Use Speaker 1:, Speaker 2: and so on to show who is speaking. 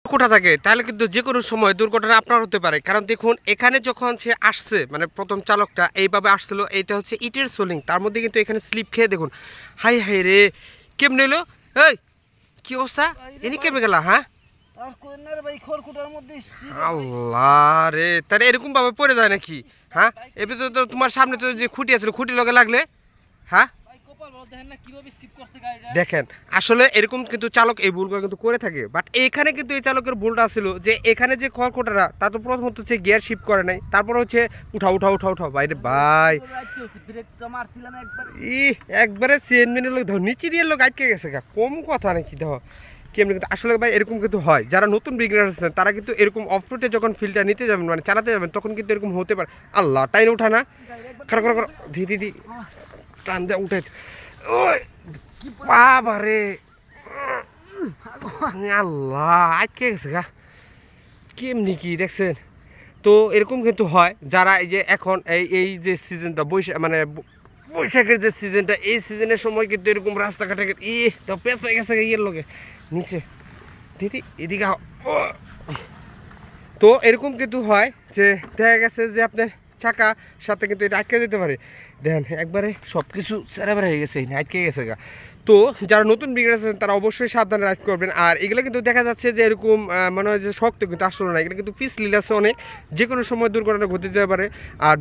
Speaker 1: কোটা থাকে তাহলে কিন্তু যে কোনো সময় দুর্ঘটনা আপনার হতে পারে। কারণ দেখুন এখানে যখন সে আসছে মানে প্রথম চালকটা এইভাবে আসছিল, এইটা হচ্ছে ইটের সোলিং, তার মধ্যে কিন্তু এখানে স্লিপ খেয়ে দেখুন হাই হাই রে কেমনে এলো। এই কি অবস্থা, এনি কেমনে গেলা? হ্যাঁ আল্লাহ রে, তাহলে এরকম ভাবে পড়ে যায় নাকি? হ্যাঁ এবার তো তোমার সামনে তো যে খুঁটি আছে খুঁটি লগে লাগলে। হ্যাঁ দেখেন আসলে এরকম কিন্তু চালক এই ভুলগুলো কিন্তু করে থাকে, বাট এখানে কিন্তু এই চালকের ভুলটা ছিল যে এখানে যে খড়কোটারা তা তো প্রথমত হচ্ছে গিয়ার শিফট করে নাই, তারপর হচ্ছে উঠাও উঠাও উঠাও উঠাও বাইরে ভাই ই একবারে চেনমেনের লোক ধর নিচে দিয়ে লোক আটকে গেছে গা, কম কথা নাকি ধর কেমনি। কিন্তু আসলে ভাই এরকম কিন্তু হয়, যারা নতুন বিগিনার আছেন তারা কিন্তু এরকম অফ রোডে যখন ফিল্ডটা নিতে যাবেন মানে চালাতে যাবেন তখন কিন্তু এরকম হতে পারে। আল্লাহ টাইনে উঠা না খারাপ করো করো দিদি টান দিয়ে উঠে ওই বাবারে আল্লাহ আটকে গেছে গা, কেমনি কি দেখছেন? তো এরকম কিন্তু হয় যারা এই যে এখন এই এই যে সিজনটা বৈশাখ মানে বৈশাখের যে সিজনটা, এই সিজনের সময় কিন্তু এরকম রাস্তাঘাটে ই তো পেঁচে গেছে ইয়ের লোকে নিচে দিদি এদিকে তো এরকম কিন্তু হয় যে দেখা গেছে যে আপনার চাকা সাথে কিন্তু এটা আটকে যেতে পারে। দেখেন একবারে সব কিছু সেরাবার হয়ে গেছে, আটকে গেছে গা। তো যারা নতুন বিগিনার আছেন তারা অবশ্যই সাবধানে রাইড করবেন। আর এগুলো কিন্তু দেখা যাচ্ছে যে এরকম মনে হয় যে শক্ত, কিন্তু আসলে না, এগুলো কিন্তু পিস লিল আছে অনেক, যে কোনো সময় দুর্ঘটনা ঘটে যেতে পারে। আর